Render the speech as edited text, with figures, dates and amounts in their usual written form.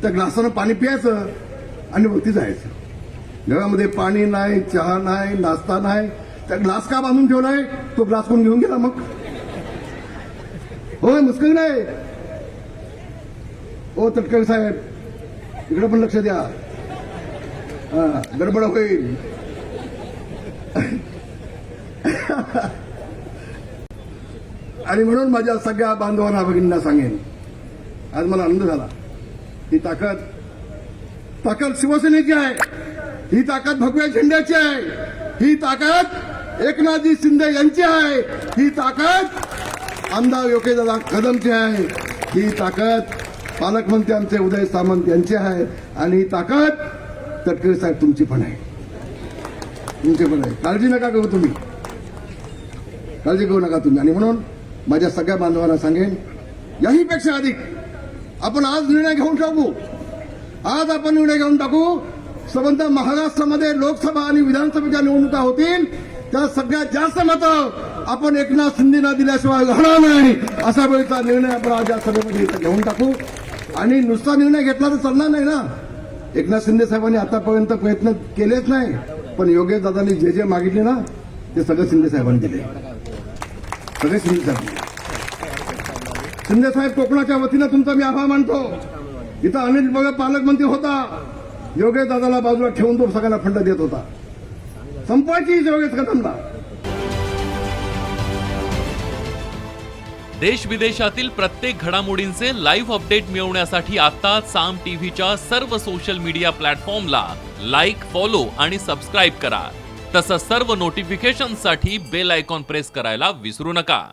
त्या ग्लासानं पाणी प्यायचं आणि वरती जायचं। घरामध्ये पाणी नाही, चहा नाही, नाश्ता नाही, त्या ग्लास का बांधून ठेवलाय? तो ग्लास कोण घेऊन गेला मग? होय, मुस्कळी नाही। ओ तटकरे साहेब, इकडे पण लक्ष द्या, गडबड होईल। आणि म्हणून माझ्या सगळ्या बांधवांना भगिनींना सांगेन, आज मला आनंद झाला। ही ताकद शिवसेनेची आहे, ही ताकद भगव्या झेंड्याची आहे, ही ताकद एकनाथजी शिंदे यांची आहे, ही ताकद आमदार योगेशदादा कदमची आहे, ही ताकद पालकमंत्री आमचे उदय सामंत यांची आहे, आणि ही ताकद तटकरे साहेब तुमची पण आहे, तुमची पण आहे। काळजी नका करू तुम्ही, काळजी करू नका तुम्ही। आणि म्हणून माझ्या सगळ्या बांधवांना सांगेन, याहीपेक्षा अधिक आपण आज निर्णय घेऊन टाकू, आज आपण निर्णय घेऊन टाकू। संबंध महाराष्ट्रामध्ये लोकसभा आणि विधानसभेच्या निवडणुका होतील, त्या सगळ्यात जास्त मतं आपण एकनाथ शिंदेना दिल्याशिवाय राहणार नाही, असा वेळचा निर्णय आपण आज या सभेमध्ये घेऊन टाकू। आणि नुसता निर्णय घेतला तर चालणार नाही ना। एकनाथ शिंदे साहेबांनी आतापर्यंत प्रयत्न केलेच नाही, पण योगेश दादांनी जे मागितले ना ते सगळं शिंदे साहेबांनी दिले, सगळे शिंदे साहेब। शिंदे साहेब, कोकणाच्या वतीनं तुमचा मी आभार मानतो। इथं अनिल बघा पालकमंत्री होता, योगेश दादाला बाजूला ठेवून तो सगळ्यांना फंड देत होता। संपवायची योगेश कदमला। देश विदेशातील प्रत्येक घडामोडींचे लाईव्ह अपडेट मिळवण्यासाठी आता साम टीव्हीच्या सर्व सोशल मीडिया प्लॅटफॉर्मला लाईक, फॉलो आणि सबस्क्राईब करा। तसंच सर्व नोटिफिकेशनसाठी बेल आयकॉन प्रेस करायला विसरू नका।